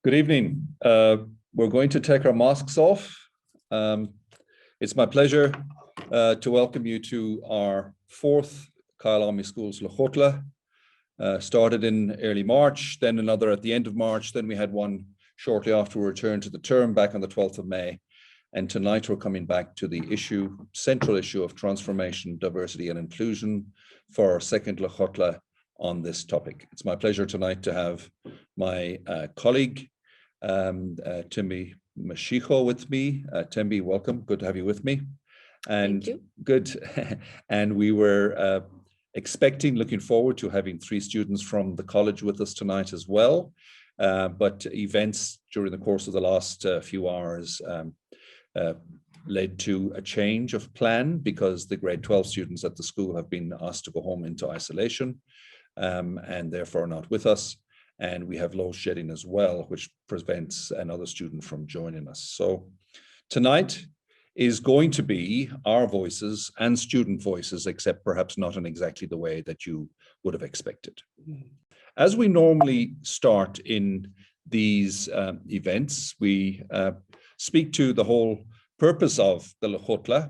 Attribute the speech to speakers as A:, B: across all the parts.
A: Good evening. We're going to take our masks off. It's my pleasure to welcome you to our fourth Kyalami Schools Lekgotla. Started in early March, then another at the end of March, then we had one shortly after we returned to the term back on the 12th of May. And tonight we're coming back to the central issue of transformation, diversity and inclusion for our second Lekgotla on this topic. It's my pleasure tonight to have my colleague, Thembi Mashigo with me. Thembi, welcome. Good to have you with me. And
B: thank you.
A: Good. And we were looking forward to having 3 students from the college with us tonight as well. But events during the course of the last few hours led to a change of plan because the grade 12 students at the school have been asked to go home into isolation and therefore not with us. And we have load shedding as well, which prevents another student from joining us. So tonight is going to be our voices and student voices, except perhaps not in exactly the way that you would have expected. As we normally start in these events, we speak to the whole purpose of the Lekgotla.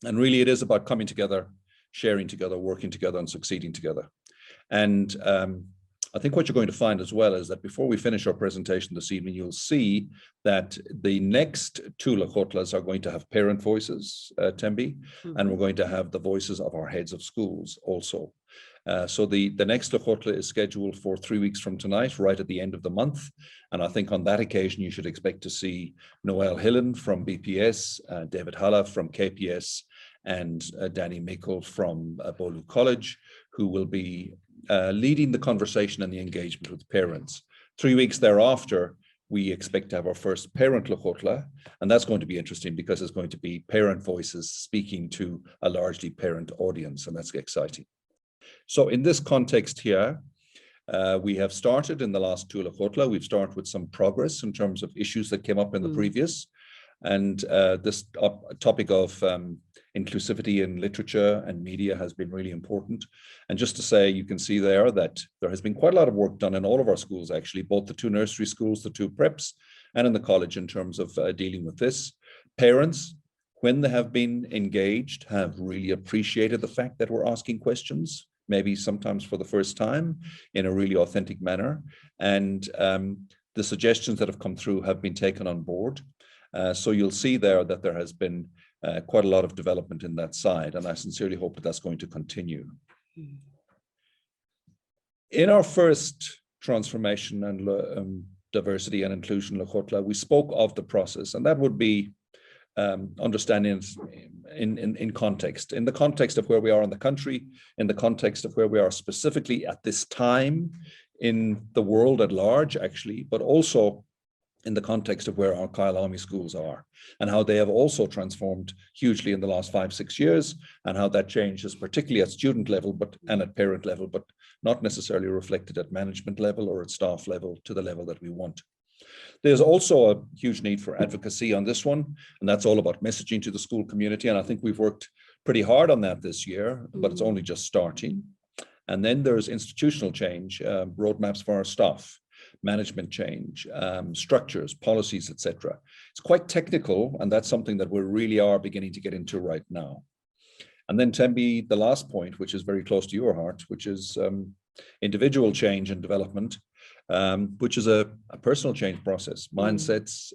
A: And really it is about coming together, sharing together, working together and succeeding together. And I think what you're going to find as well is that before we finish our presentation this evening, you'll see that the next 2 Lekgotlas are going to have parent voices, Thembi, and we're going to have the voices of our heads of schools also. So the next Lekgotla is scheduled for 3 weeks from tonight, right at the end of the month. And I think on that occasion, you should expect to see Noel Hillen from BPS, David Halla from KPS, and Danny Mickle from Bolu College, who will be leading the conversation and the engagement with parents. 3 weeks thereafter, we expect to have our first parent Lekgotla, and that's going to be interesting because it's going to be parent voices speaking to a largely parent audience, and that's exciting. So in this context here, we have started in the last 2 Lekgotla. We've started with some progress in terms of issues that came up in the previous. And this topic of inclusivity in literature and media has been really important. And just to say, you can see there that there has been quite a lot of work done in all of our schools, actually, both the 2 nursery schools, the 2 preps, and in the college in terms of dealing with this. Parents, when they have been engaged, have really appreciated the fact that we're asking questions, maybe sometimes for the first time, in a really authentic manner. And the suggestions that have come through have been taken on board. So you'll see there that there has been quite a lot of development in that side, and I sincerely hope that that's going to continue. In our first transformation and diversity and inclusion Lekgotla, we spoke of the process, and that would be understanding in context, in the context of where we are in the country, in the context of where we are specifically at this time in the world at large, actually, but also in the context of where our Kyalami schools are and how they have also transformed hugely in the last 5-6 years, and how that change is particularly at student level and at parent level, but not necessarily reflected at management level or at staff level to the level that we want. There's also a huge need for advocacy on this one, and that's all about messaging to the school community. And I think we've worked pretty hard on that this year, but it's only just starting. And then there's institutional change, roadmaps for our staff, management change, structures, policies, etc. It's quite technical, and that's something that we really are beginning to get into right now. And then Thembi, the last point, which is very close to your heart, which is individual change and development, which is a personal change process, mindsets,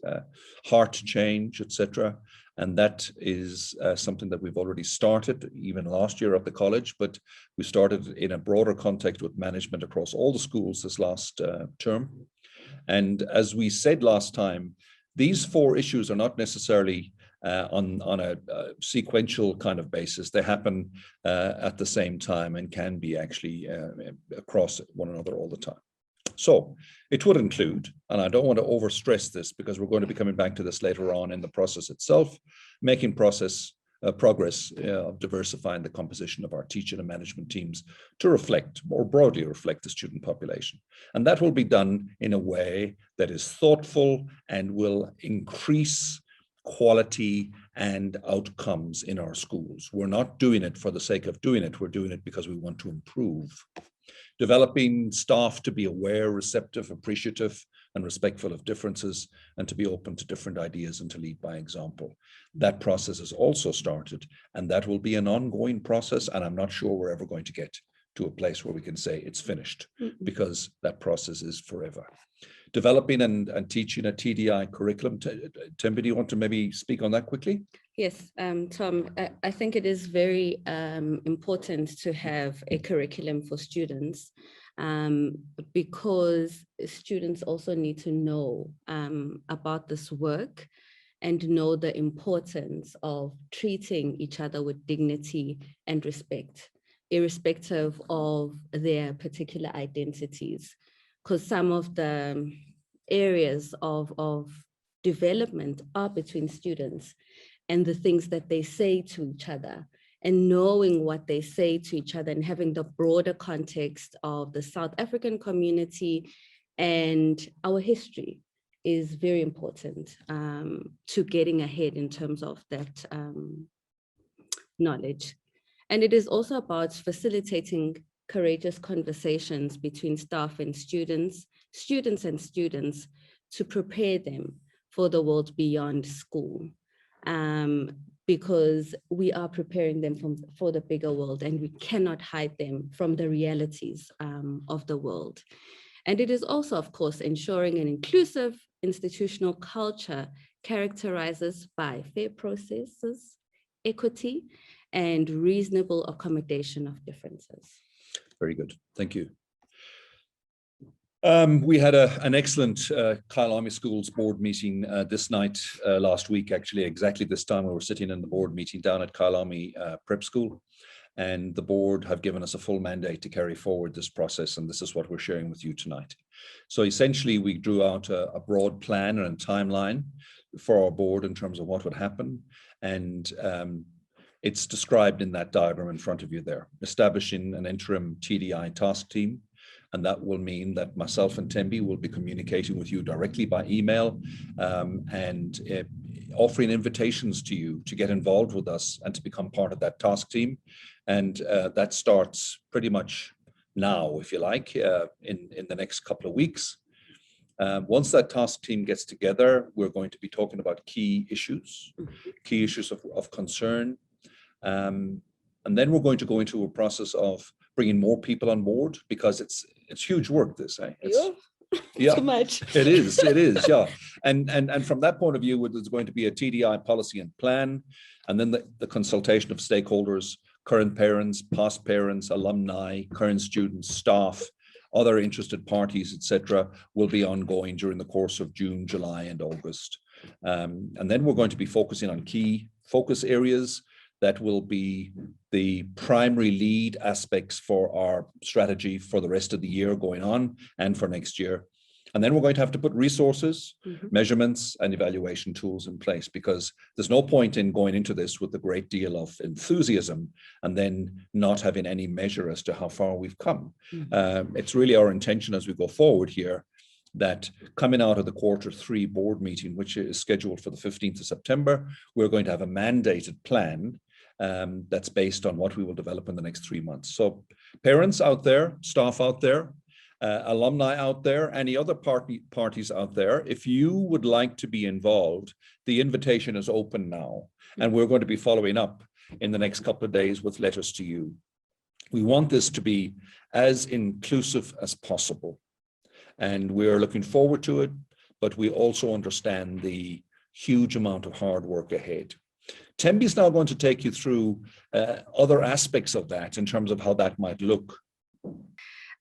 A: heart change, etc. And that is something that we've already started even last year at the college, but we started in a broader context with management across all the schools this last term. And as we said last time, these 4 issues are not necessarily on a sequential kind of basis. They happen at the same time and can be actually across one another all the time. So it would include, and I don't want to overstress this because we're going to be coming back to this later on in the process itself, making progress of diversifying the composition of our teaching and management teams to reflect, more broadly reflect the student population. And that will be done in a way that is thoughtful and will increase quality and outcomes in our schools. We're not doing it for the sake of doing it. We're doing it because we want to improve. Developing staff to be aware, receptive, appreciative and respectful of differences, and to be open to different ideas and to lead by example. That process has also started, and that will be an ongoing process. And I'm not sure we're ever going to get to a place where we can say it's finished, because that process is forever. Developing and teaching a TDI curriculum. Thembi, do you want to maybe speak on that quickly?
B: Yes, Tom, I think it is very important to have a curriculum for students, because students also need to know about this work and know the importance of treating each other with dignity and respect, irrespective of their particular identities. Because some of the areas of development are between students and the things that they say to each other, and knowing what they say to each other and having the broader context of the South African community and our history is very important to getting ahead in terms of that knowledge. And it is also about facilitating courageous conversations between staff and students and students, to prepare them for the world beyond school. Because we are preparing them for the bigger world, and we cannot hide them from the realities of the world. And it is also, of course, ensuring an inclusive institutional culture characterized by fair processes, equity, and reasonable accommodation of differences.
A: Very good, thank you. We had an excellent Kyalami Schools board meeting this night, last week, actually, exactly this time we were sitting in the board meeting down at Kyalami Prep School. And the board have given us a full mandate to carry forward this process, and this is what we're sharing with you tonight. So essentially, we drew out a broad plan and a timeline for our board in terms of what would happen. And it's described in that diagram in front of you there, establishing an interim TDI task team. And that will mean that myself and Thembi will be communicating with you directly by email, and offering invitations to you to get involved with us and to become part of that task team. And that starts pretty much now, if you like, in the next couple of weeks. Once that task team gets together, we're going to be talking about key issues of concern. And then we're going to go into a process of bringing more people on board, because it's huge work, this, eh? Yeah,
B: too much.
A: It is, yeah. And from that point of view, there's going to be a TDI policy and plan, and then the consultation of stakeholders, current parents, past parents, alumni, current students, staff, other interested parties, etc., will be ongoing during the course of June, July, and August. And then we're going to be focusing on key focus areas that will be the primary lead aspects for our strategy for the rest of the year going on and for next year. And then we're going to have to put resources, measurements, and evaluation tools in place, because there's no point in going into this with a great deal of enthusiasm and then not having any measure as to how far we've come. It's really our intention as we go forward here that coming out of the Q3 board meeting, which is scheduled for the 15th of September, we're going to have a mandated plan that's based on what we will develop in the next 3 months. So parents out there, staff out there, alumni out there, any other parties out there, if you would like to be involved, the invitation is open now. And we're going to be following up in the next couple of days with letters to you. We want this to be as inclusive as possible. And we're looking forward to it, but we also understand the huge amount of hard work ahead. Thembi is now going to take you through other aspects of that in terms of how that might look.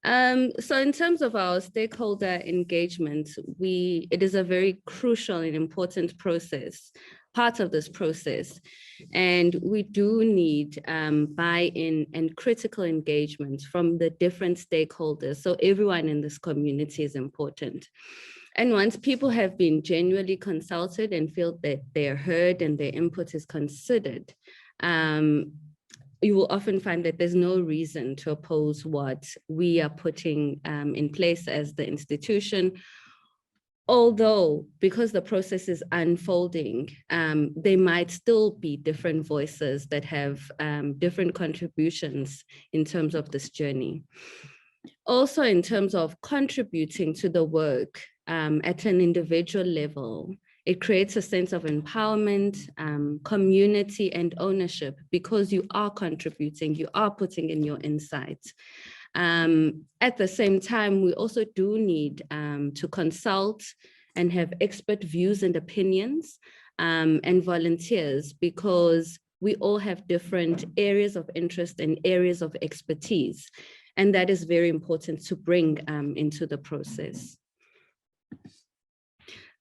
B: So in terms of our stakeholder engagement, it is a very crucial and important process, part of this process. And we do need buy-in and critical engagement from the different stakeholders. So everyone in this community is important. And once people have been genuinely consulted and feel that they're heard and their input is considered, you will often find that there's no reason to oppose what we are putting in place as the institution. Although, because the process is unfolding, there might still be different voices that have different contributions in terms of this journey. Also, in terms of contributing to the work, at an individual level. It creates a sense of empowerment, community, and ownership because you are contributing, you are putting in your insights. At the same time, we also do need to consult and have expert views and opinions and volunteers, because we all have different areas of interest and areas of expertise. And that is very important to bring into the process.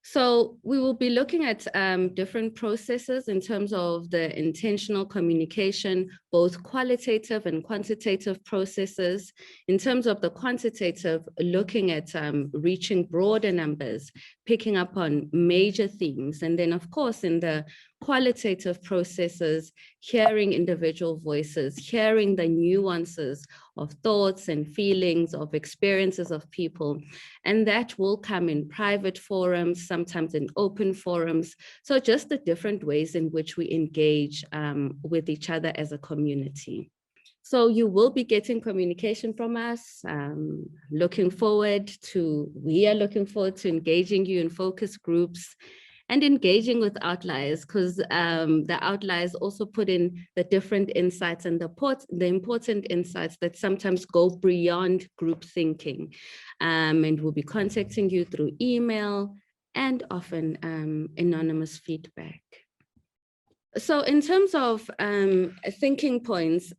B: So we will be looking at different processes in terms of the intentional communication, both qualitative and quantitative processes. In terms of the quantitative, looking at reaching broader numbers, picking up on major themes. And then of course, in the qualitative processes, hearing individual voices, hearing the nuances of thoughts and feelings, of experiences of people. And that will come in private forums, sometimes in open forums. So just the different ways in which we engage with each other as a community. So you will be getting communication from us. We are looking forward to engaging you in focus groups and engaging with outliers, because the outliers also put in the different insights and the important insights that sometimes go beyond group thinking. And we'll be contacting you through email and often anonymous feedback. So in terms of thinking points,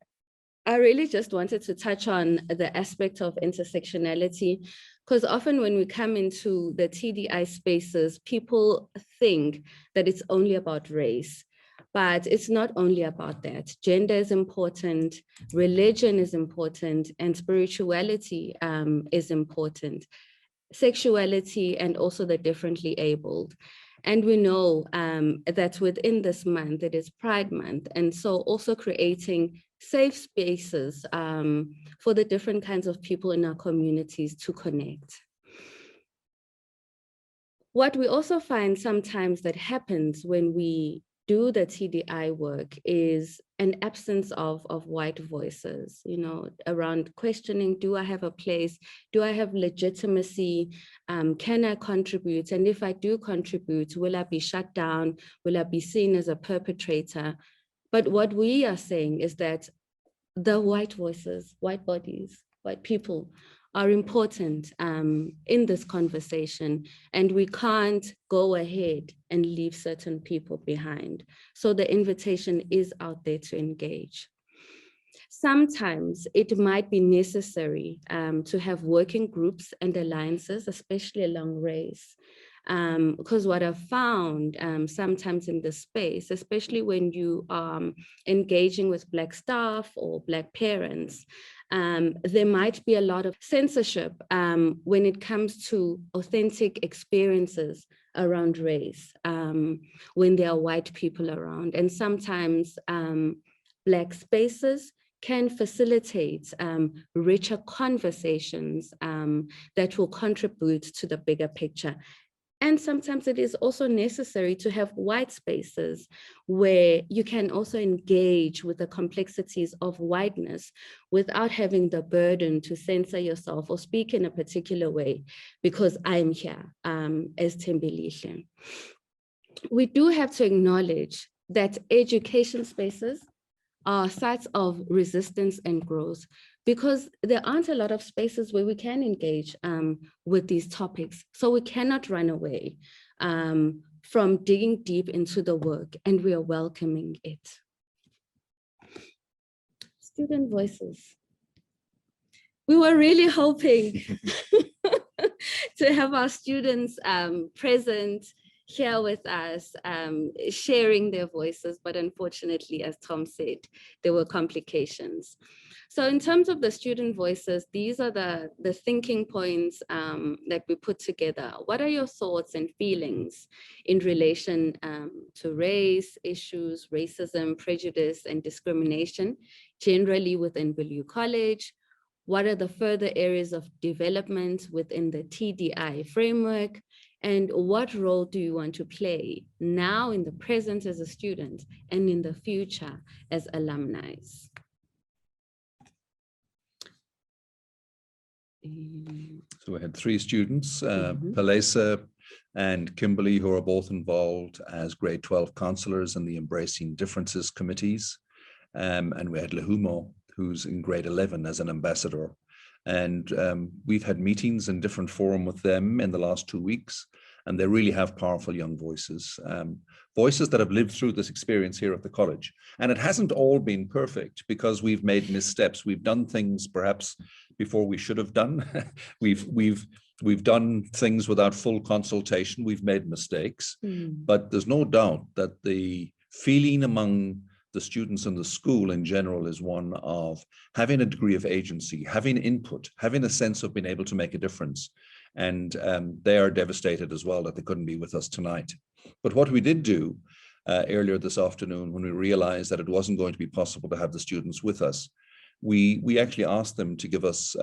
B: I really just wanted to touch on the aspect of intersectionality, because often when we come into the TDI spaces, people think that it's only about race, but it's not only about that. Gender is important, religion is important, and spirituality is important, sexuality, and also the differently abled. And we know that within this month, it is Pride Month. And so also creating safe spaces for the different kinds of people in our communities to connect. What we also find sometimes that happens when we do the TDI work is an absence of white voices, you know, around questioning, do I have a place? Do I have legitimacy? Can I contribute? And if I do contribute, will I be shut down? Will I be seen as a perpetrator? But what we are saying is that the white voices, white bodies, white people are important in this conversation, and we can't go ahead and leave certain people behind. So the invitation is out there to engage. Sometimes it might be necessary to have working groups and alliances, especially along race. Because what I've found sometimes in this space, especially when you are engaging with Black staff or Black parents, there might be a lot of censorship when it comes to authentic experiences around race, when there are white people around. And sometimes Black spaces can facilitate richer conversations that will contribute to the bigger picture. And sometimes it is also necessary to have white spaces where you can also engage with the complexities of whiteness without having the burden to censor yourself or speak in a particular way because I'm here as Thembi. We do have to acknowledge that education spaces are sites of resistance and growth, because there aren't a lot of spaces where we can engage with these topics. So we cannot run away from digging deep into the work, and we are welcoming it. Student voices. We were really hoping to have our students present here with us, sharing their voices, but unfortunately, as Tom said, there were complications. So in terms of the student voices, these are the thinking points that we put together. What are your thoughts and feelings in relation to race issues, racism, prejudice, and discrimination, generally within Bellew College? What are the further areas of development within the TDI framework? And what role do you want to play now in the present as a student and in the future as alumni?
A: So we had 3 students, Palesa and Kimberly, who are both involved as grade 12 counselors in the Embracing Differences committees. And we had Lehumo, who's in grade 11 as an ambassador. And we've had meetings in different forums with them in the last 2 weeks, and they really have powerful young voices, voices that have lived through this experience here at the college. And it hasn't all been perfect because we've made missteps. We've done things perhaps before we should have done. We've done things without full consultation. We've made mistakes, but there's no doubt that the feeling among the students in the school in general is one of having a degree of agency, having input, having a sense of being able to make a difference. And they are devastated as well that they couldn't be with us tonight. But what we did do earlier this afternoon, when we realized that it wasn't going to be possible to have the students with us, we actually asked them to give us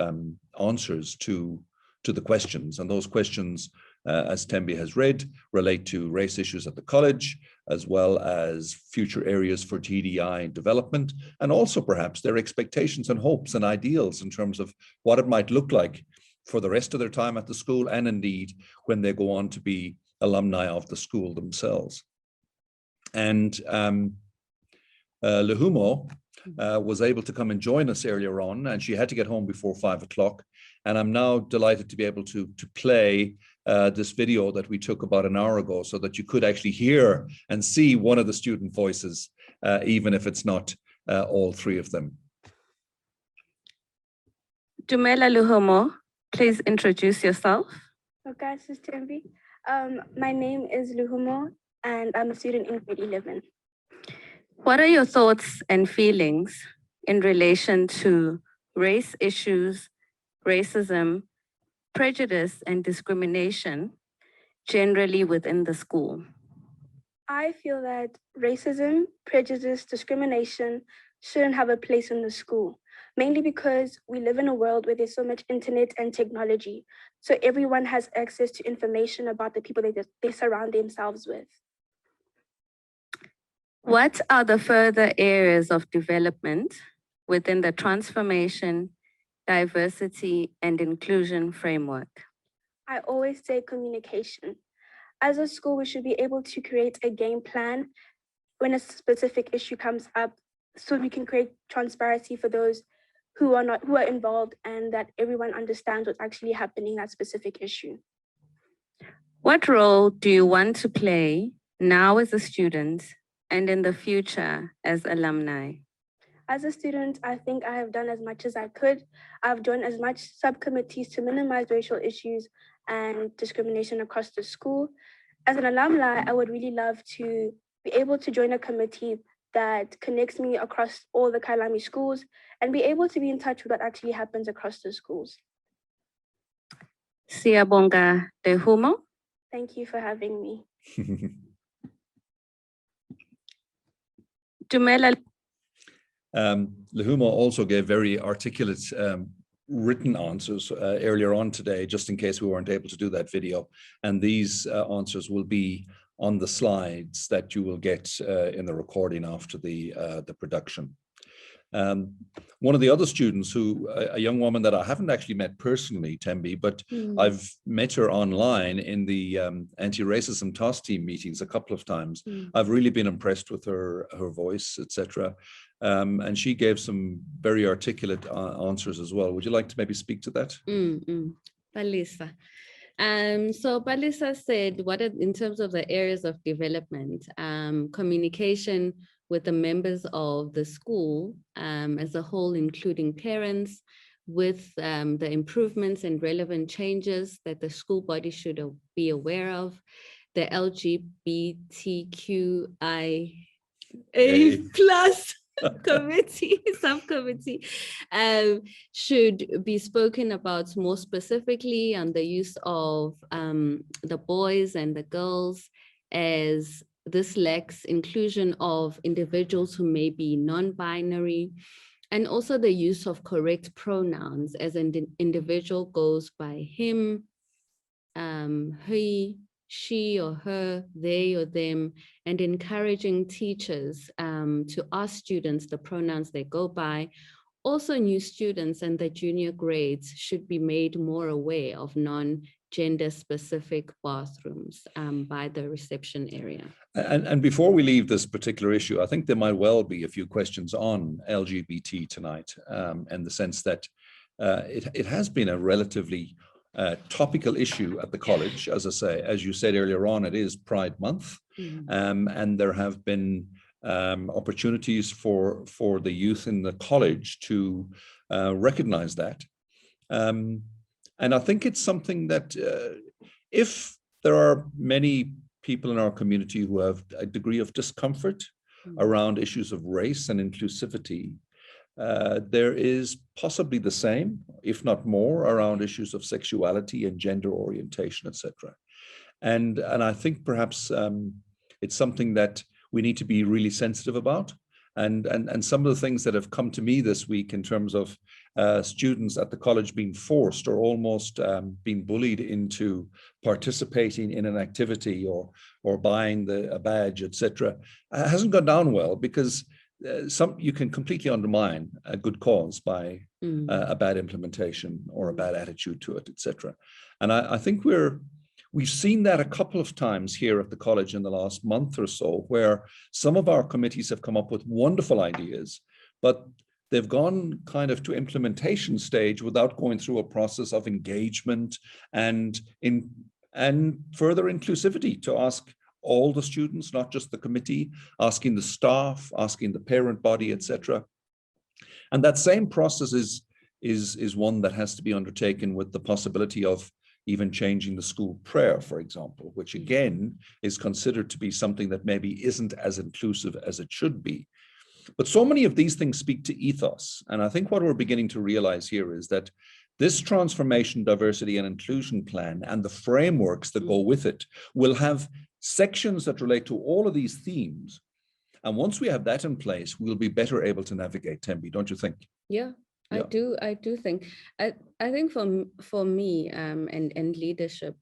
A: answers to the questions. And those questions, as Thembi has read, relate to race issues at the college, as well as future areas for TDI development, and also perhaps their expectations and hopes and ideals in terms of what it might look like for the rest of their time at the school, and indeed when they go on to be alumni of the school themselves. And Lehumo was able to come and join us earlier on, and she had to get home before 5 o'clock. And I'm now delighted to be able to play this video that we took about an hour ago, so that you could actually hear and see one of the student voices, even if it's not all 3 of them.
C: Dumela Lehumo, please introduce yourself.
D: Okay, this is Thembi. My name is Lehumo, and I'm a student in grade 11.
C: What are your thoughts and feelings in relation to race issues, racism, prejudice, and discrimination generally within the school?
D: I feel that racism, prejudice, discrimination shouldn't have a place in the school, mainly because we live in a world where there's so much internet and technology. So everyone has access to information about the people they surround themselves with.
C: What are the further areas of development within the transformation, diversity, and inclusion framework?
D: I always say communication. As a school, we should be able to create a game plan when a specific issue comes up, so we can create transparency for those who are involved, and that everyone understands what's actually happening in that specific issue.
C: What role do you want to play now as a student and in the future as alumni?
D: As a student, I think I have done as much as I could. I've joined as much subcommittees to minimize racial issues and discrimination across the school. As an alumni, I would really love to be able to join a committee that connects me across all the Kyalami schools and be able to be in touch with what actually happens across the schools.
C: Siyabonga Lehumo.
D: Thank you for having me.
C: Dumela.
A: Lehumo also gave very articulate written answers earlier on today, just in case we weren't able to do that video. And these answers will be on the slides that you will get in the recording after the production. One of the other students, a young woman that I haven't actually met personally, Thembi, but I've met her online in the anti-racism task team meetings a couple of times. I've really been impressed with her voice, etc. And she gave some very articulate answers as well. Would you like to maybe speak to that?
B: Palisa. So Palisa said, in terms of the areas of development, communication with the members of the school as a whole, including parents, with the improvements and relevant changes that the school body should be aware of, the LGBTQIA+ subcommittee should be spoken about more specifically on the use of the boys and the girls, as this lacks inclusion of individuals who may be non-binary, and also the use of correct pronouns, as an individual goes by him, he, she or her, they or them, and encouraging teachers to ask students the pronouns they go by, Also, new students and the junior grades should be made more aware of non-gender specific bathrooms by the reception area.
A: And before we leave this particular issue, I think there might well be a few questions on LGBT tonight, in the sense that it has been a relatively topical issue at the college. As I say, as you said earlier on, it is Pride Month, and there have been opportunities for the youth in the college to recognize that. And I think it's something that if there are many people in our community who have a degree of discomfort around issues of race and inclusivity, there is possibly the same, if not more, around issues of sexuality and gender orientation, etc. And I think perhaps it's something that we need to be really sensitive about. And some of the things that have come to me this week in terms of students at the college being forced or almost being bullied into participating in an activity or buying a badge, etc., hasn't gone down well, because you can completely undermine a good cause by a bad implementation or a bad attitude to it, etc. And I think we've seen that a couple of times here at the college in the last month or so, where some of our committees have come up with wonderful ideas, but they've gone kind of to implementation stage without going through a process of engagement and further inclusivity, to ask all the students, not just the committee, asking the staff, asking the parent body, etc. And that same process is one that has to be undertaken with the possibility of even changing the school prayer, for example, which again is considered to be something that maybe isn't as inclusive as it should be. But so many of these things speak to ethos. And I think what we're beginning to realize here is that this transformation, diversity and inclusion plan and the frameworks that go with it will have sections that relate to all of these themes. And once we have that in place, we'll be better able to navigate, Thembi, don't you think?
B: Yeah. I do think. I think for me and leadership,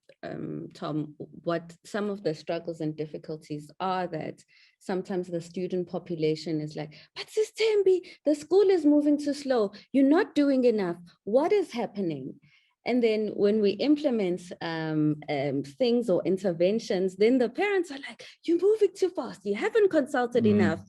B: Tom, what some of the struggles and difficulties are that sometimes the student population is like, but Sis Thembi, the school is moving too slow. You're not doing enough. What is happening? And then when we implement things or interventions, then the parents are like, you're moving too fast. You haven't consulted enough.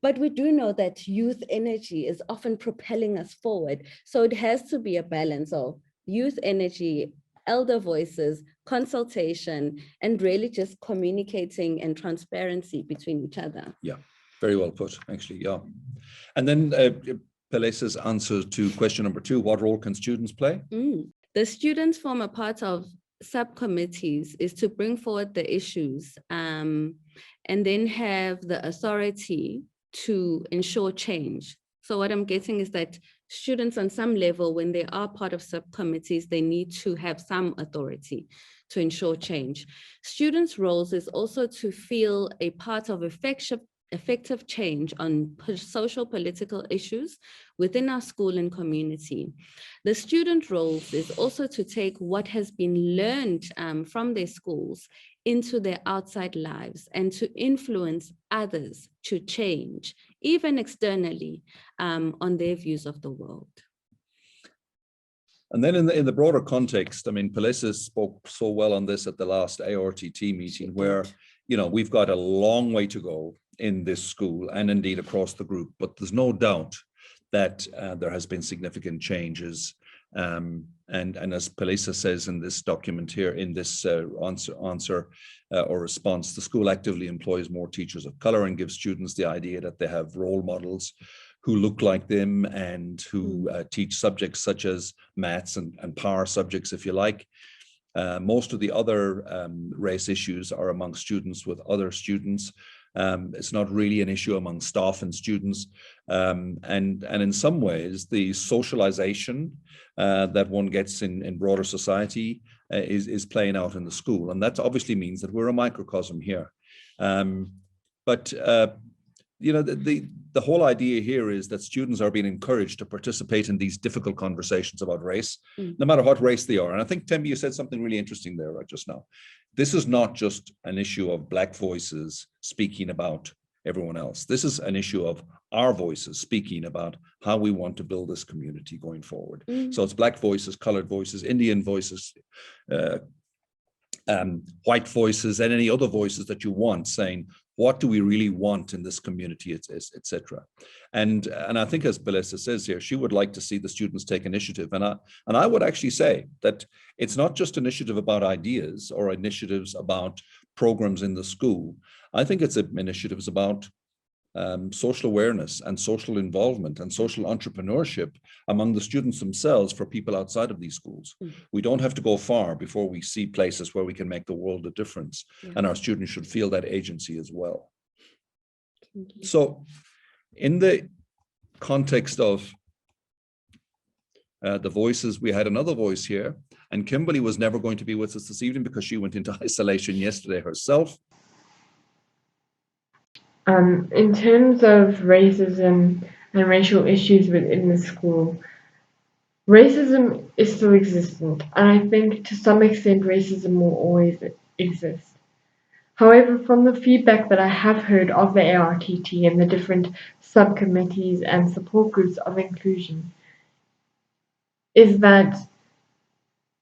B: But we do know that youth energy is often propelling us forward. So it has to be a balance of youth energy, elder voices, consultation, and really just communicating and transparency between each other.
A: Yeah, very well put, actually, yeah. And then Pelesa's answer to question number 2, what role can students play?
B: The students form a part of subcommittees is to bring forward the issues and then have the authority to ensure change. So what I'm getting is that students on some level, when they are part of subcommittees, they need to have some authority to ensure change. Students' roles is also to feel a part of effective change on social political issues within our school and community. The student roles is also to take what has been learned from their schools into their outside lives and to influence others to change, even externally, on their views of the world.
A: And then in the broader context, I mean, Pelesa spoke so well on this at the last ARTT meeting, where, you know, we've got a long way to go in this school and indeed across the group, but there's no doubt that there has been significant changes. And as Pelesa says in this document here, in this answer or response, the school actively employs more teachers of color and gives students the idea that they have role models who look like them and who teach subjects such as maths and power subjects, if you like. Most of the other race issues are among students with other students. It's not really an issue among staff and students. And in some ways, the socialization that one gets in broader society is playing out in the school. And that obviously means that we're a microcosm here. But you know, the whole idea here is that students are being encouraged to participate in these difficult conversations about race, no matter what race they are. And I think, Thembi, you said something really interesting there just now. This is not just an issue of Black voices speaking about everyone else. This is an issue of our voices speaking about how we want to build this community going forward. So it's Black voices, colored voices, Indian voices, white voices, and any other voices that you want, saying, what do we really want in this community, etc. And I think, as Belessa says here, she would like to see the students take initiative. And I would actually say that it's not just initiative about ideas or initiatives about programs in the school. I think it's initiatives about social awareness and social involvement and social entrepreneurship among the students themselves for people outside of these schools. We don't have to go far before we see places where we can make the world a difference. And our students should feel that agency as well. So in the context of the voices, we had another voice here, and Kimberly was never going to be with us this evening because she went into isolation yesterday herself.
E: In terms of racism and racial issues within the school, racism is still existent, and I think to some extent racism will always exist. However, from the feedback that I have heard of the ARTT and the different subcommittees and support groups of inclusion, is that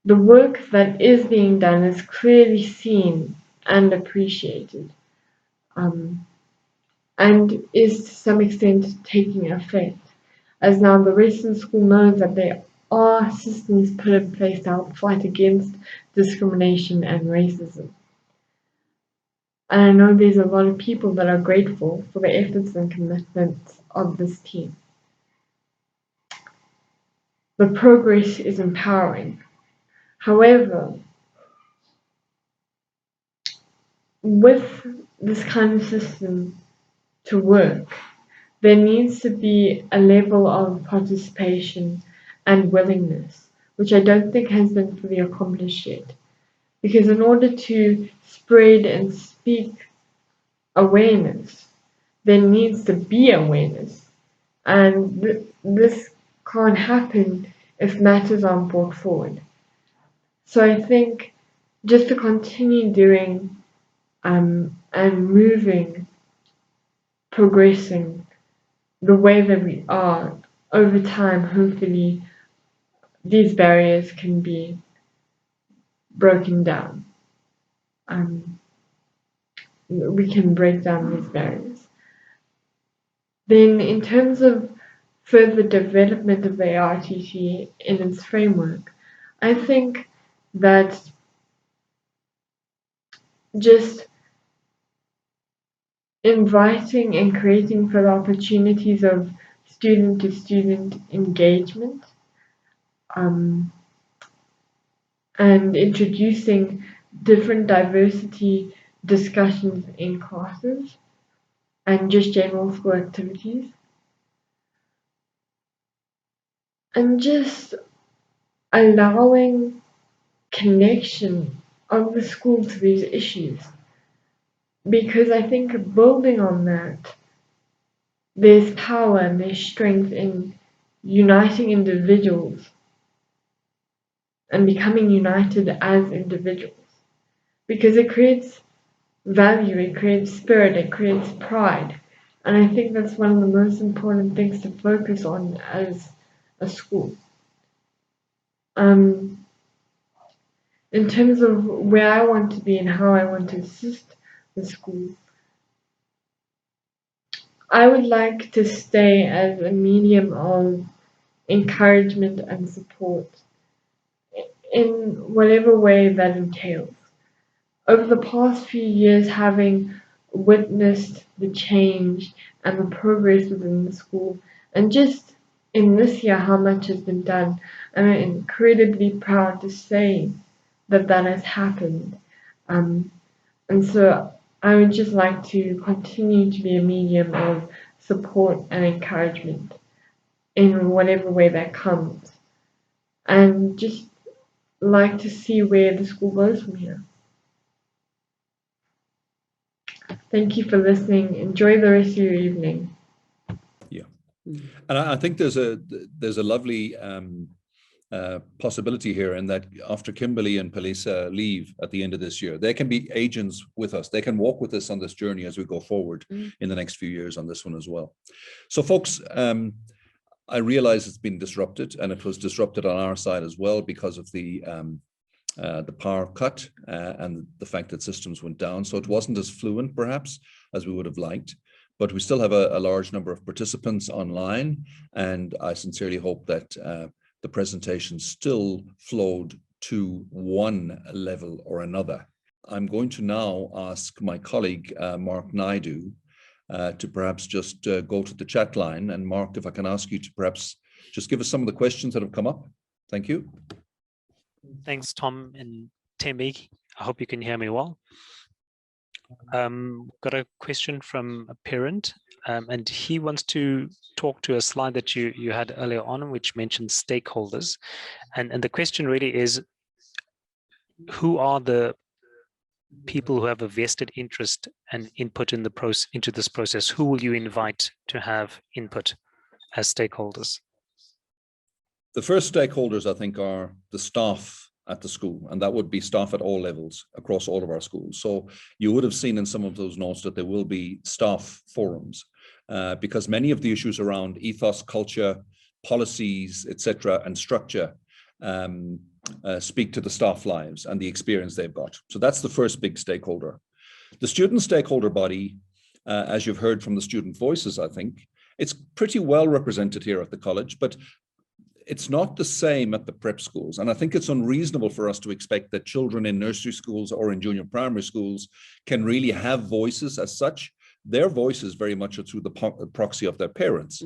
E: the work that is being done is clearly seen and appreciated. And is to some extent taking effect, as now the rest of the school knows that there are systems put in place to help fight against discrimination and racism. And I know there's a lot of people that are grateful for the efforts and commitments of this team. The progress is empowering. However, with this kind of system to work, there needs to be a level of participation and willingness, which I don't think has been fully accomplished yet. Because in order to spread and speak awareness, there needs to be awareness. And this can't happen if matters aren't brought forward. So I think just to continue doing and moving, progressing the way that we are, over time, hopefully, these barriers can be broken down. We can break down these barriers. Then, in terms of further development of the ARTT in its framework, I think that just inviting and creating further opportunities of student-to-student engagement, and introducing different diversity discussions in classes and just general school activities, and just allowing connection of the school to these issues, because I think building on that, there's power and there's strength in uniting individuals and becoming united as individuals, because it creates value, it creates spirit, it creates pride. And I think that's one of the most important things to focus on as a school. In terms of where I want to be and how I want to assist the school, I would like to stay as a medium of encouragement and support in whatever way that entails. Over the past few years, having witnessed the change and the progress within the school, and just in this year how much has been done, I'm incredibly proud to say that that has happened. And so I would just like to continue to be a medium of support and encouragement in whatever way that comes, and just like to see where the school goes from here. Thank you for listening. Enjoy the rest of your evening.
A: Yeah, and I think there's a lovely possibility here, in that after Kimberly and Pelisa leave at the end of this year, they can be agents with us. They can walk with us on this journey as we go forward in the next few years on this one as well. So folks, I realize it's been disrupted, and it was disrupted on our side as well because of the power cut and the fact that systems went down. So it wasn't as fluent perhaps as we would have liked, but we still have a large number of participants online, and I sincerely hope that the presentation still flowed to one level or another. I'm going to now ask my colleague, Mark Naidu, to perhaps just go to the chat line. And Mark, if I can ask you to perhaps just give us some of the questions that have come up. Thank you.
F: Thanks, Tom and Thembi. I hope you can hear me well. Got a question from a parent, and he wants to talk to a slide that you had earlier on, which mentioned stakeholders. And the question really is, who are the people who have a vested interest and input in the into this process? Who will you invite to have input as stakeholders?
A: The first stakeholders, I think, are the staff at the school, and that would be staff at all levels across all of our schools. So you would have seen in some of those notes that there will be staff forums, because many of the issues around ethos, culture, policies, etc., and structure speak to the staff lives and the experience they've got. So that's the first big stakeholder. The student stakeholder body, as you've heard from the student voices, I think, it's pretty well represented here at the college, but it's not the same at the prep schools. And I think it's unreasonable for us to expect that children in nursery schools or in junior primary schools can really have voices as such. Their voices very much are through the proxy of their parents.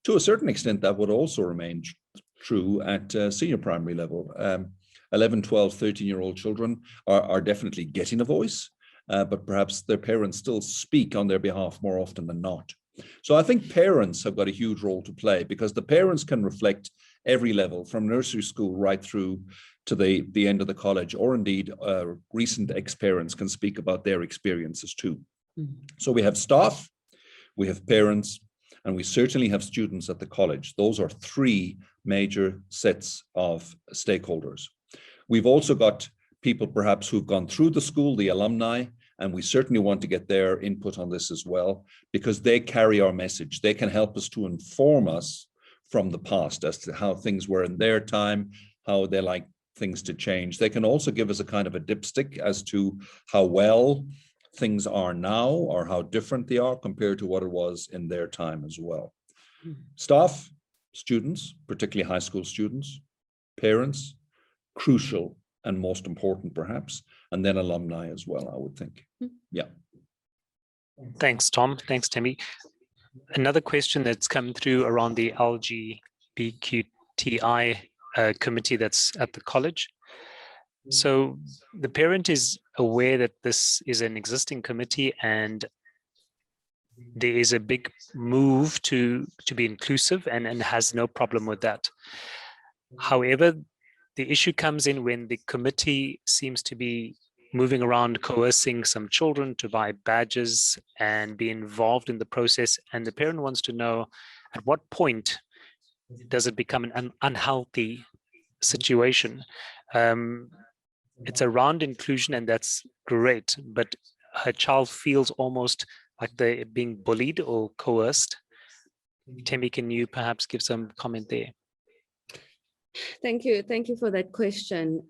A: To a certain extent, that would also remain true at senior primary level. 11, 12, 13-year-old children are definitely getting a voice, but perhaps their parents still speak on their behalf more often than not. So I think parents have got a huge role to play, because the parents can reflect every level from nursery school right through to the end of the college, or indeed recent ex-parents can speak about their experiences too. So we have staff, we have parents, and we certainly have students at the college. Those are three major sets of stakeholders. We've also got people perhaps who've gone through the school, the alumni, and we certainly want to get their input on this as well, because they carry our message. They can help us to inform us from the past as to how things were in their time, how they like things to change. They can also give us a kind of a dipstick as to how well things are now or how different they are compared to what it was in their time as well. Staff, students, particularly high school students, parents, crucial and most important perhaps, and then alumni as well, I would think. Yeah.
F: Thanks, Tom. Thanks, Thembi. Another question that's come through around the LGBTQI committee that's at the college. So the parent is aware that this is an existing committee and there is a big move to be inclusive and has no problem with that. However, the issue comes in when the committee seems to be moving around, coercing some children to buy badges and be involved in the process. And the parent wants to know, at what point does it become an unhealthy situation? It's around inclusion, and that's great, but her child feels almost like they're being bullied or coerced. Thembi, can you perhaps give some comment there?
B: Thank you for that question.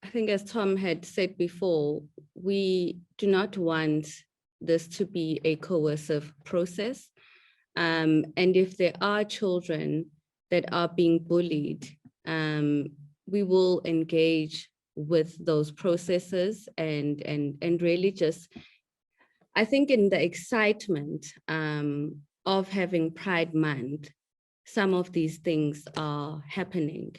B: I think, as Tom had said before, we do not want this to be a coercive process. And if there are children that are being bullied, we will engage with those processes and really just, I think in the excitement of having Pride Month, some of these things are happening,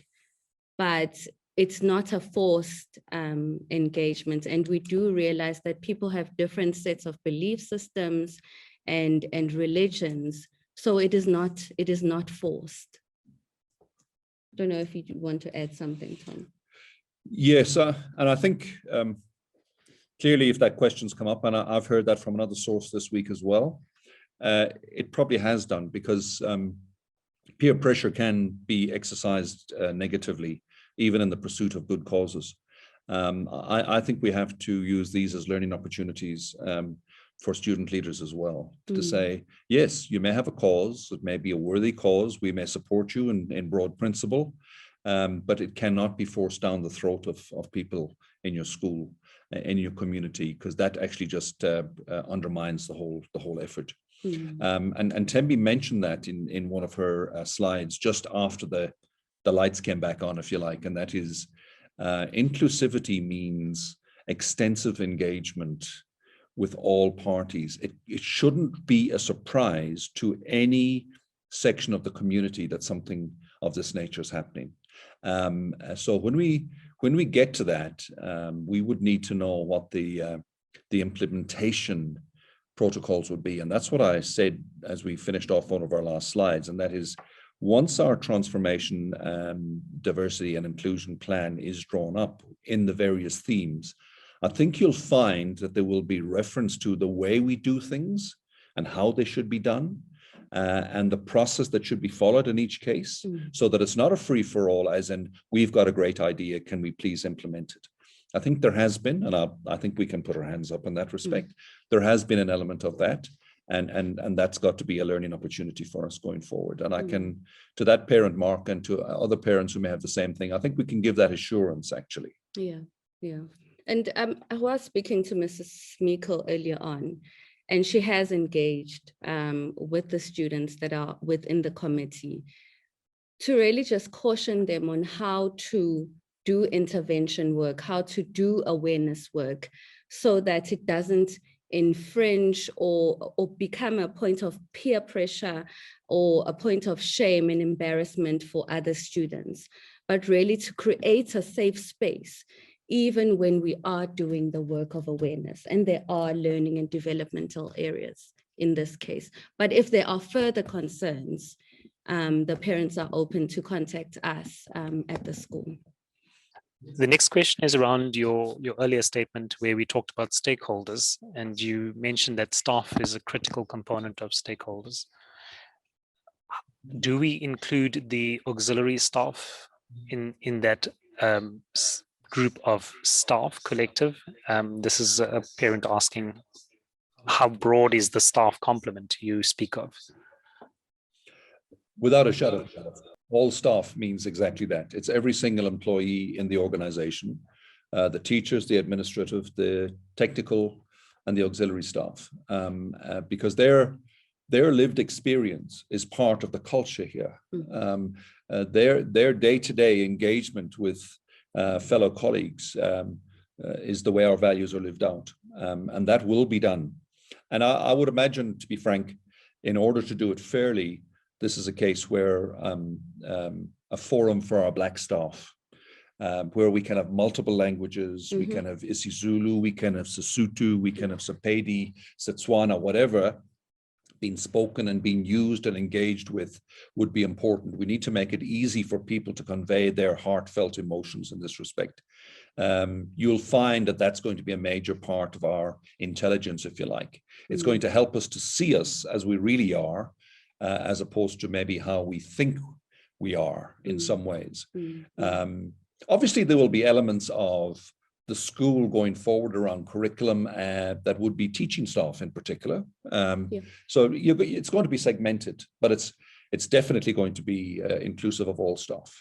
B: but it's not a forced engagement. And we do realize that people have different sets of belief systems and religions. So it is not forced. I don't know if you want to add something, Tom.
A: Yes, and I think clearly if that question's come up, and I've heard that from another source this week as well, it probably has done, because peer pressure can be exercised negatively, even in the pursuit of good causes. I think we have to use these as learning opportunities for student leaders as well, to say, yes, you may have a cause, it may be a worthy cause, we may support you in broad principle, but it cannot be forced down the throat of people in your school, in your community, because that actually just undermines the whole effort. And Thembi mentioned that in one of her slides just after the lights came back on, if you like, and that is inclusivity means extensive engagement with all parties. It shouldn't be a surprise to any section of the community that something of this nature is happening. So when we get to that, we would need to know what the implementation protocols would be. And that's what I said as we finished off one of our last slides, and that is, once our transformation, diversity and inclusion plan is drawn up in the various themes, I think you'll find that there will be reference to the way we do things and how they should be done, and the process that should be followed in each case, so that it's not a free-for-all, as in, we've got a great idea, can we please implement it? I think there has been, and I think we can put our hands up in that respect. There has been an element of that, and that's got to be a learning opportunity for us going forward. And I can, to that parent, Mark, and to other parents who may have the same thing, I think we can give that assurance, actually.
B: Yeah. And I was speaking to Mrs. Smiko earlier on, and she has engaged with the students that are within the committee to really just caution them on how to do intervention work, how to do awareness work, so that it doesn't infringe or become a point of peer pressure or a point of shame and embarrassment for other students, but really to create a safe space, even when we are doing the work of awareness. And there are learning and developmental areas in this case. But if there are further concerns, the parents are open to contact us at the school.
F: The next question is around your earlier statement where we talked about stakeholders, and you mentioned that staff is a critical component of stakeholders. Do we include the auxiliary staff in that group of staff collective? This is a parent asking, how broad is the staff complement you speak of?
A: Without a shadow of a doubt, all staff means exactly that. It's every single employee in the organization, the teachers, the administrative, the technical, and the auxiliary staff, because their lived experience is part of the culture here. Their day-to-day engagement with fellow colleagues is the way our values are lived out, and that will be done. And I would imagine, to be frank, in order to do it fairly, this is a case where a forum for our Black staff, where we can have multiple languages, we can have isiZulu, we can have Sesotho, we can have Sepedi, Setswana, whatever, being spoken and being used and engaged with, would be important. We need to make it easy for people to convey their heartfelt emotions in this respect. You'll find that that's going to be a major part of our intelligence, if you like. It's going to help us to see us as we really are, as opposed to maybe how we think we are in some ways. Obviously, there will be elements of the school going forward around curriculum that would be teaching staff in particular. So it's going to be segmented, but it's definitely going to be inclusive of all staff.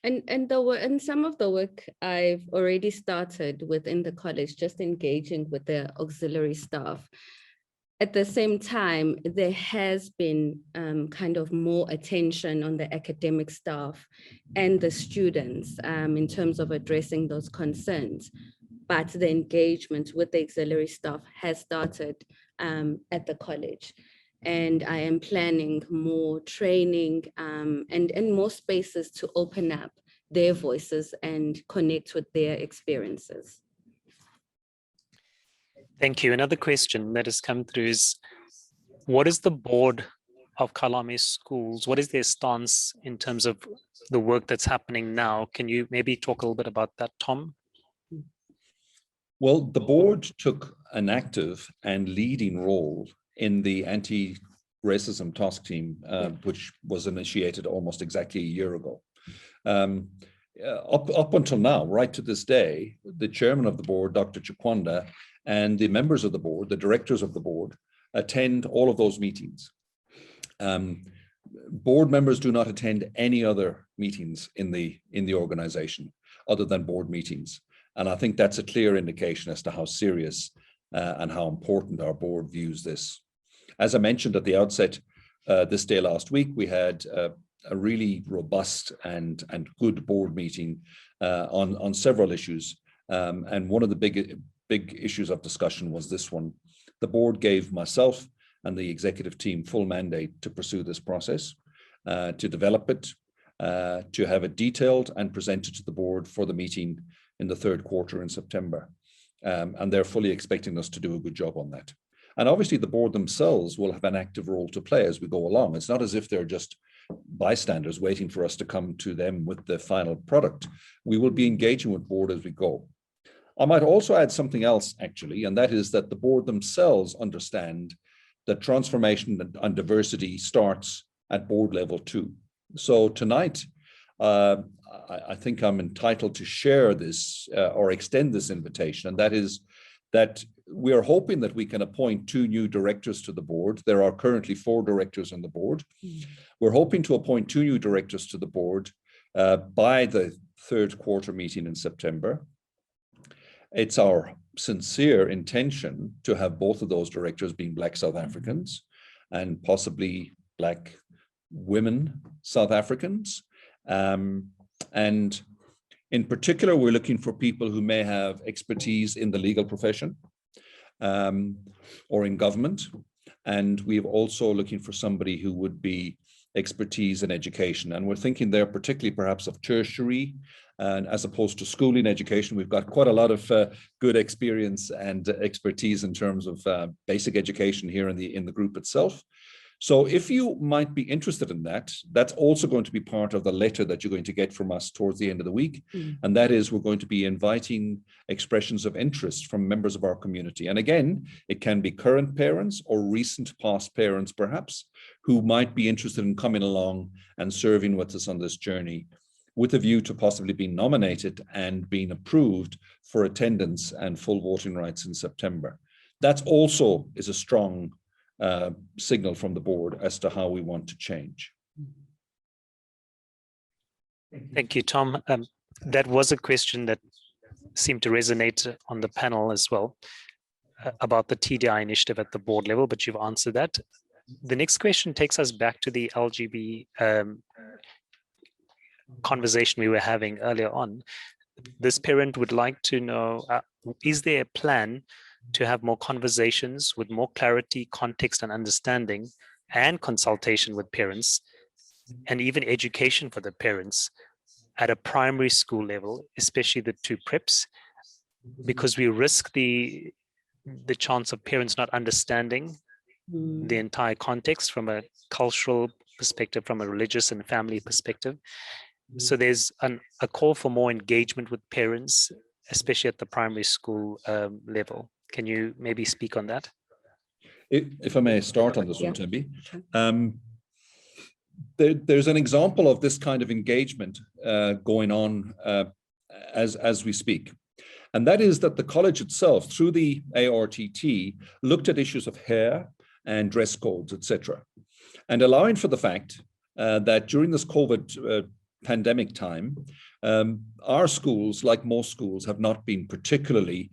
B: And some of the work I've already started within the college, just engaging with the auxiliary staff. At the same time, there has been kind of more attention on the academic staff and the students in terms of addressing those concerns. But the engagement with the auxiliary staff has started at the college. And I am planning more training and more spaces to open up their voices and connect with their experiences.
F: Thank you. Another question that has come through is, what is the board of Kyalami schools? What is their stance in terms of the work that's happening now? Can you maybe talk a little bit about that, Tom?
A: Well, the board took an active and leading role in the Racism Task Team, which was initiated almost exactly a year ago. Up until now, right to this day, the chairman of the board, Dr. Chikwanda, and the members of the board, the directors of the board, attend all of those meetings. Board members do not attend any other meetings in the organization other than board meetings. And I think that's a clear indication as to how serious and how important our board views this. As I mentioned at the outset, this day last week, we had a really robust and good board meeting on several issues. And one of the big issues of discussion was this one. The board gave myself and the executive team full mandate to pursue this process, to develop it, to have it detailed and presented to the board for the meeting in the third quarter in September. And they're fully expecting us to do a good job on that. And obviously the board themselves will have an active role to play as we go along. It's not as if they're just bystanders waiting for us to come to them with the final product. We will be engaging with board as we go. I might also add something else actually, and that is that the board themselves understand that transformation and diversity starts at board level too. So tonight, I think I'm entitled to share this or extend this invitation, and that is that we are hoping that we can appoint 2 new directors to the board. There are currently 4 directors on the board. We're hoping to appoint 2 new directors to the board by the third quarter meeting in September. It's our sincere intention to have both of those directors being Black South Africans and possibly Black women South Africans. And in particular, we're looking for people who may have expertise in the legal profession or in government. And we're also looking for somebody who would be expertise in education. And we're thinking there particularly perhaps of tertiary, and as opposed to schooling education. We've got quite a lot of good experience and expertise in terms of basic education here in the group itself. So if you might be interested in that, that's also going to be part of the letter that you're going to get from us towards the end of the week. And that is, we're going to be inviting expressions of interest from members of our community. And again, it can be current parents or recent past parents, perhaps, who might be interested in coming along and serving with us on this journey, with a view to possibly being nominated and being approved for attendance and full voting rights in September. That also is a strong signal from the board as to how we want to change.
F: Thank you, Tom. That was a question that seemed to resonate on the panel as well about the TDI initiative at the board level, but you've answered that. The next question takes us back to the LGB conversation we were having earlier on. This parent would like to know, is there a plan to have more conversations with more clarity, context, and understanding, and consultation with parents, and even education for the parents at a primary school level, especially the 2 preps, because we risk the chance of parents not understanding the entire context from a cultural perspective, from a religious and family perspective. So there's a call for more engagement with parents, especially at the primary school level. Can you maybe speak on that?
A: If I may start on this one, Thembi. There's an example of this kind of engagement going on as we speak. And that is that the college itself, through the ARTT, looked at issues of hair and dress codes, etc. And allowing for the fact that during this COVID pandemic time, our schools, like most schools, have not been particularly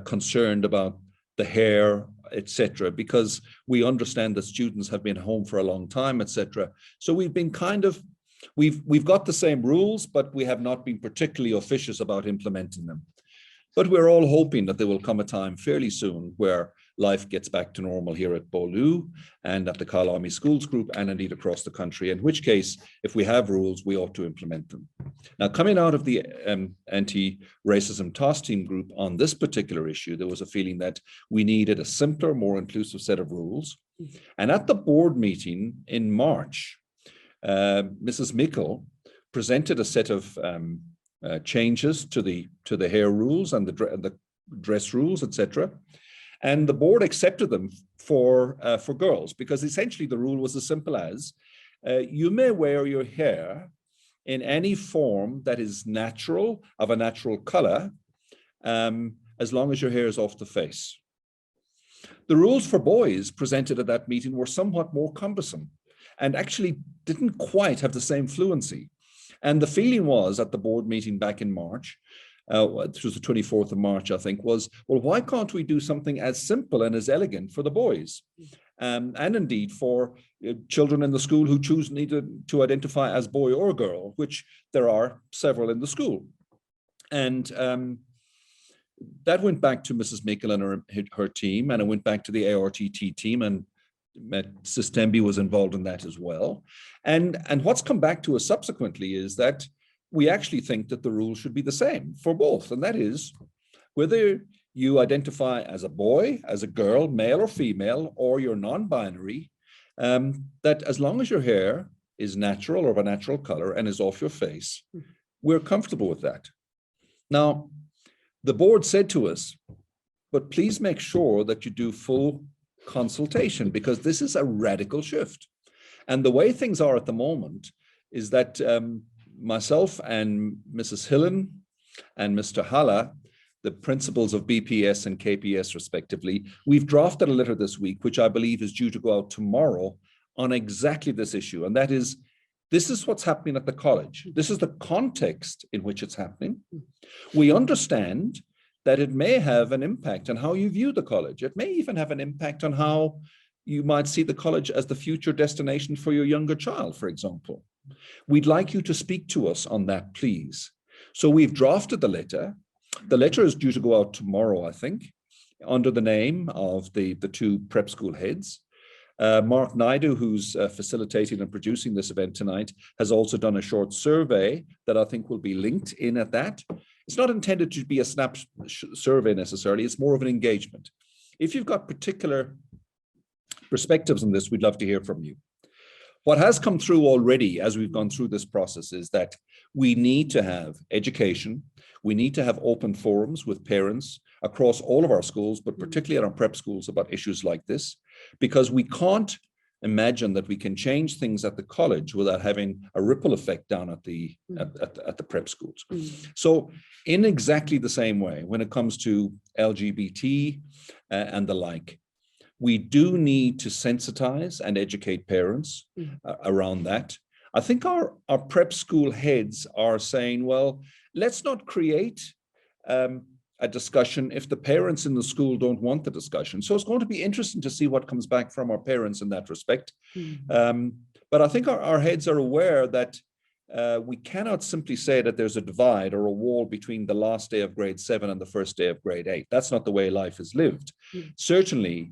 A: concerned about the hair, etc., because we understand that students have been home for a long time, etc. So we've been we've got the same rules, but we have not been particularly officious about implementing them. But we're all hoping that there will come a time fairly soon where life gets back to normal here at Bolu and at the Kyalami Schools Group, and indeed across the country, in which case, if we have rules, we ought to implement them. Now, coming out of the anti-racism task team group on this particular issue, there was a feeling that we needed a simpler, more inclusive set of rules. And at the board meeting in March, Mrs. Mikkel presented a set of changes to the hair rules and the dress rules, etc. And the board accepted them for girls, because essentially the rule was as simple as you may wear your hair in any form that is natural, of a natural color, as long as your hair is off the face. The rules for boys presented at that meeting were somewhat more cumbersome and actually didn't quite have the same fluency. And the feeling was at the board meeting back in March, it was the 24th of March, I think, was, well, why can't we do something as simple and as elegant for the boys? And indeed for children in the school who choose neither to identify as boy or girl, which there are several in the school. And that went back to Mrs. Mikkel and her team, and it went back to the ARTT team, and Sis Thembi was involved in that as well. And what's come back to us subsequently is that we actually think that the rules should be the same for both. And that is, whether you identify as a boy, as a girl, male or female, or you're non-binary, that as long as your hair is natural or of a natural color and is off your face, we're comfortable with that. Now, the board said to us, but please make sure that you do full consultation, because this is a radical shift. And the way things are at the moment is that myself and Mrs. Hillen and Mr. Halla, the principals of BPS and KPS respectively, we've drafted a letter this week, which I believe is due to go out tomorrow, on exactly this issue. And that is, this is what's happening at the college. This is the context in which it's happening. We understand that it may have an impact on how you view the college. It may even have an impact on how you might see the college as the future destination for your younger child, for example. We'd like you to speak to us on that, please. So we've drafted the letter. The letter is due to go out tomorrow, I think, under the name of the two prep school heads. Mark Naidu, who's facilitating and producing this event tonight, has also done a short survey that I think will be linked in at that. It's not intended to be a snap survey necessarily, it's more of an engagement. If you've got particular perspectives on this, we'd love to hear from you. What has come through already as we've gone through this process is that we need to have education, we need to have open forums with parents across all of our schools, but particularly at our prep schools, about issues like this, because we can't imagine that we can change things at the college without having a ripple effect down at the prep schools. So in exactly the same way, when it comes to LGBT and the like, we do need to sensitize and educate parents around that. I think our prep school heads are saying, well, let's not create a discussion if the parents in the school don't want the discussion. So it's going to be interesting to see what comes back from our parents in that respect. But I think our heads are aware that we cannot simply say that there's a divide or a wall between the last day of grade 7 and the first day of grade 8. That's not the way life is lived. Certainly,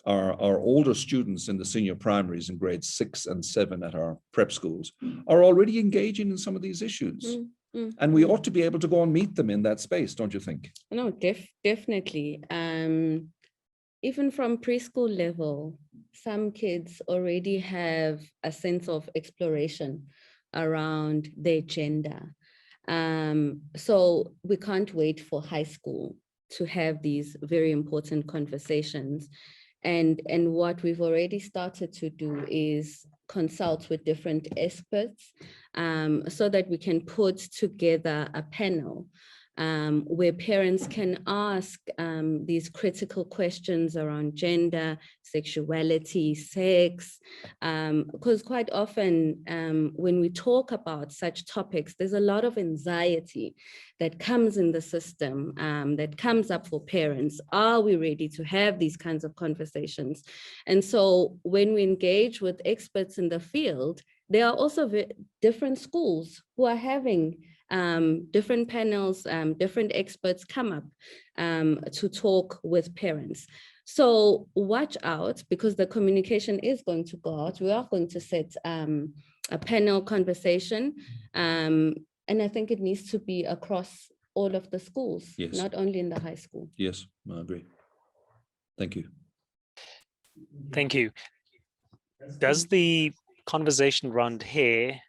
A: our older students in the senior primaries in grades 6 and 7 at our prep schools are already engaging in some of these issues. And we ought to be able to go and meet them in that space, don't you think?
B: No, definitely. Even from preschool level, some kids already have a sense of exploration around their gender. So we can't wait for high school to have these very important conversations. And what we've already started to do is consult with different experts so that we can put together a panel where parents can ask these critical questions around gender, sexuality, sex, because quite often when we talk about such topics, there's a lot of anxiety that comes in the system, that comes up for parents. Are we ready to have these kinds of conversations? And so when we engage with experts in the field, there are also different schools who are having different panels, different experts come up to talk with parents. So watch out, because the communication is going to go out. We are going to set a panel conversation, and I think it needs to be across all of the schools, not only in the high school.
A: Yes, I agree. Thank you.
F: Thank you. Does the conversation around hair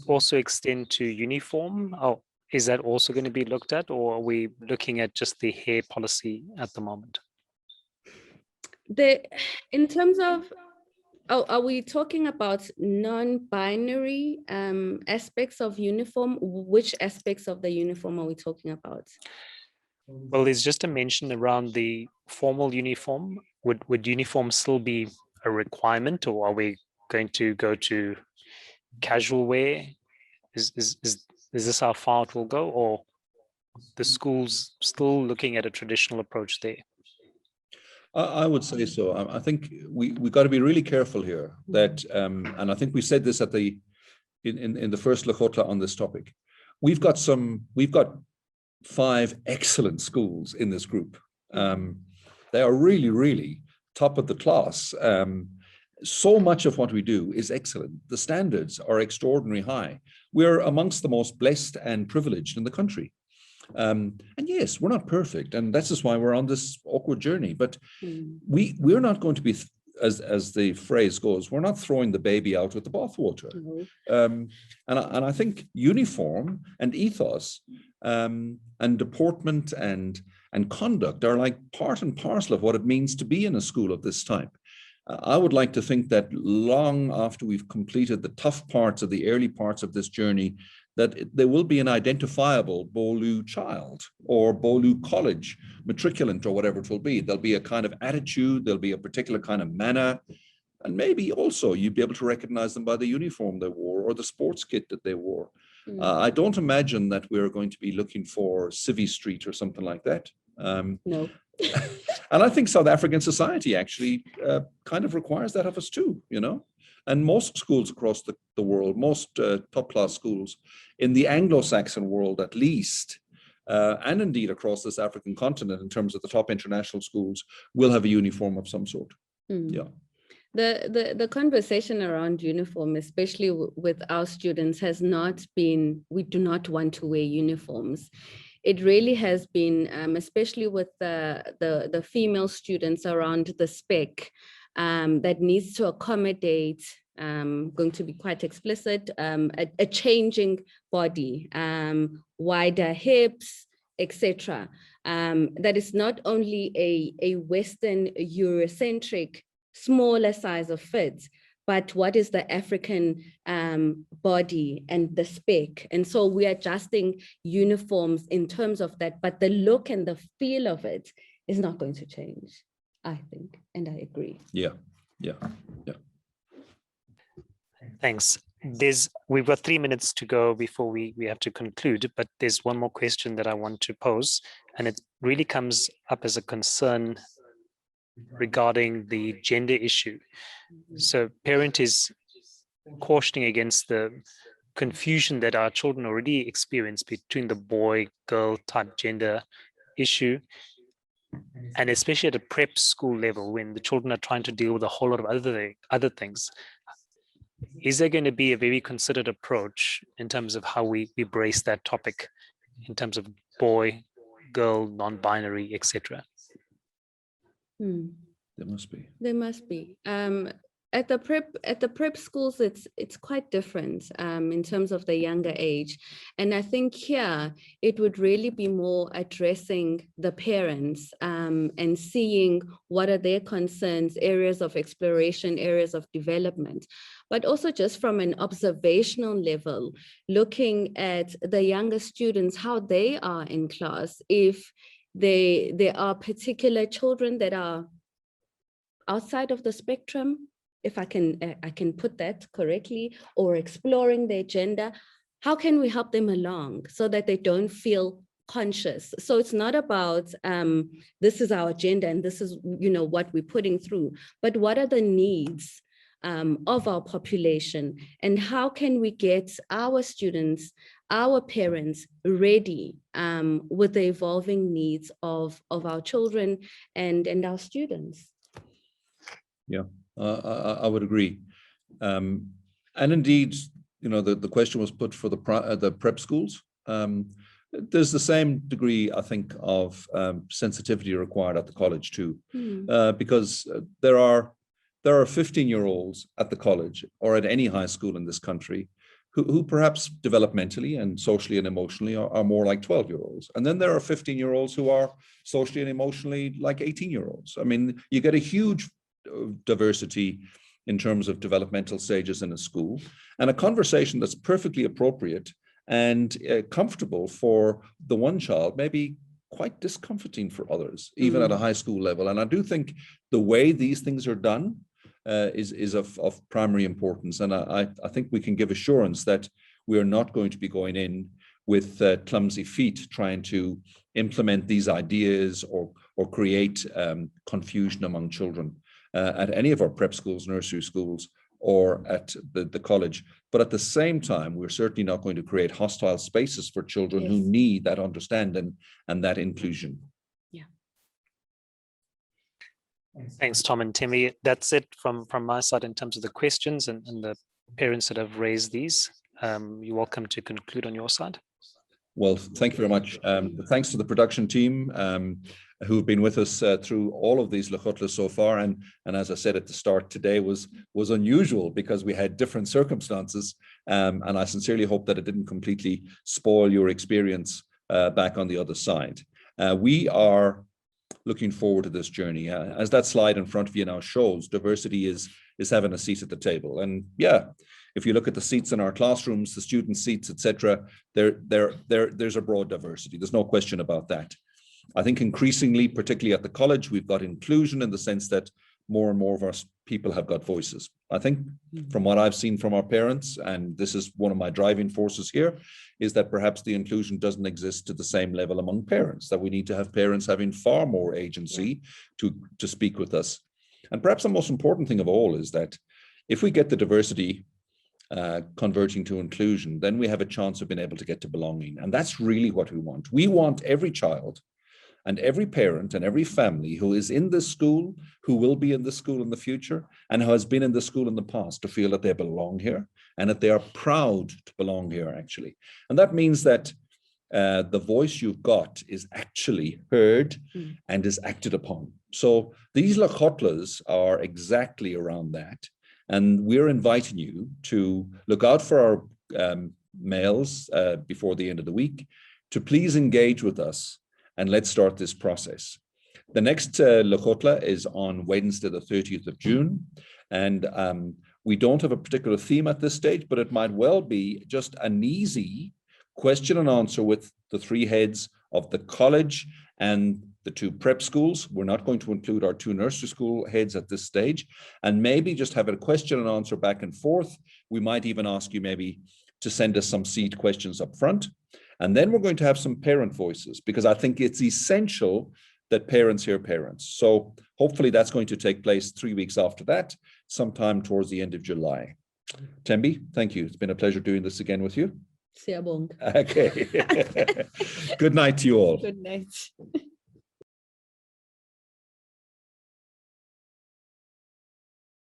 F: also extend to uniform? Oh, is that also going to be looked at, or are we looking at just the hair policy at the moment?
B: In terms of, are we talking about non-binary aspects of uniform? Which aspects of the uniform are we talking about?
F: Well, there's just a mention around the formal uniform. Would uniform still be a requirement, or are we going to go to casual wear? Is this how far it will go, or the school's still looking at a traditional approach there?
A: I would say so. I think we got to be really careful here that, and I think we said this at the in the first Lekgotla on this topic. We've got 5 excellent schools in this group. They are really, really top of the class. So much of what we do is excellent. The standards are extraordinarily high. We're amongst the most blessed and privileged in the country. And yes, we're not perfect, and that's just why we're on this awkward journey. But we're not going to be, as the phrase goes, we're not throwing the baby out with the bathwater. And I think uniform and ethos and deportment and conduct are like part and parcel of what it means to be in a school of this type. I would like to think that long after we've completed the tough parts of the early parts of this journey, that there will be an identifiable Bolu child or Bolu college matriculant or whatever it will be. There'll be a kind of attitude, there'll be a particular kind of manner, and maybe also you'd be able to recognize them by the uniform they wore or the sports kit that they wore. I don't imagine that we're going to be looking for Civvy Street or something like that.
B: No.
A: And I think South African society actually kind of requires that of us too, you know. And most schools across the world, most top class schools in the Anglo-Saxon world at least, and indeed across this African continent in terms of the top international schools, will have a uniform of some sort. Yeah.
B: The conversation around uniform, especially with our students, has not been, we do not want to wear uniforms. It really has been, especially with the female students, around the spec that needs to accommodate, going to be quite explicit, a changing body, wider hips, etc. That is not only a Western Eurocentric smaller size of fit, but what is the African body and the spec. And so we're adjusting uniforms in terms of that, but the look and the feel of it is not going to change, I think, and I agree.
A: Yeah.
F: Thanks. We've got 3 minutes to go before we have to conclude, but there's one more question that I want to pose, and it really comes up as a concern regarding the gender issue. So parent is cautioning against the confusion that our children already experience between the boy-girl type gender issue, and especially at a prep school level when the children are trying to deal with a whole lot of other things. Is there going to be a very considered approach in terms of how we brace that topic in terms of boy, girl, non-binary, etc.?
A: There must be.
B: There must be. At the prep schools, it's quite different in terms of the younger age. And I think here it would really be more addressing the parents and seeing what are their concerns, areas of exploration, areas of development, but also just from an observational level, looking at the younger students, how they are in class, if there are particular children that are outside of the spectrum, if I can put that correctly, or exploring their gender, how can we help them along so that they don't feel conscious? So it's not about this is our agenda and this is what we're putting through, but what are the needs of our population, and how can we get our students, our parents ready with the evolving needs of our children and our students?
A: Yeah, I would agree. And indeed, the question was put for the prep schools. There's the same degree, I think, of sensitivity required at the college too, because there are 15-year-olds at the college or at any high school in this country who perhaps developmentally and socially and emotionally are more like 12-year-olds. And then there are 15-year-olds who are socially and emotionally like 18-year-olds. I mean, you get a huge diversity in terms of developmental stages in a school, and a conversation that's perfectly appropriate and comfortable for the one child, maybe quite discomforting for others, even at a high school level. And I do think the way these things are done is of primary importance. And I think we can give assurance that we are not going to be going in with clumsy feet trying to implement these ideas or create confusion among children at any of our prep schools, nursery schools, or at the college. But at the same time, we're certainly not going to create hostile spaces for children who need that understanding and that inclusion.
B: Yeah.
F: Thanks, Tom and Thembi. That's it from my side in terms of the questions and the parents that have raised these. You're welcome to conclude on your side.
A: Well, thank you very much. Thanks to the production team who've been with us through all of these Lekgotlas so far. And as I said at the start, today was unusual because we had different circumstances. And I sincerely hope that it didn't completely spoil your experience back on the other side. We are looking forward to this journey. As that slide in front of you now shows, diversity is having a seat at the table. And yeah, if you look at the seats in our classrooms, the student seats, etc., there's a broad diversity. There's no question about that. I think increasingly, particularly at the college, we've got inclusion in the sense that more and more of our people have got voices. I think from what I've seen from our parents, and this is one of my driving forces here, is that perhaps the inclusion doesn't exist to the same level among parents, that we need to have parents having far more agency to speak with us. And perhaps the most important thing of all is that if we get the diversity converting to inclusion, then we have a chance of being able to get to belonging. And that's really what we want. We want every child and every parent and every family who is in this school, who will be in this school in the future, and who has been in the school in the past to feel that they belong here and that they are proud to belong here, actually. And that means that the voice you've got is actually heard and is acted upon. So these Lekgotlas are exactly around that. And we're inviting you to look out for our mails before the end of the week, to please engage with us, and let's start this process. The next Lekgotla is on Wednesday, the 30th of June. And we don't have a particular theme at this stage, but it might well be just an easy question and answer with the three heads of the college and the two prep schools. We're not going to include our two nursery school heads at this stage, and maybe just have a question and answer back and forth. We might even ask you maybe to send us some seed questions up front. And then we're going to have some parent voices, because I think it's essential that parents hear parents. So hopefully that's going to take place 3 weeks after that, sometime towards the end of July. Thembi, thank you. It's been a pleasure doing this again with you.
B: Siyabonga.
A: Okay. Good night to you all.
B: Good night.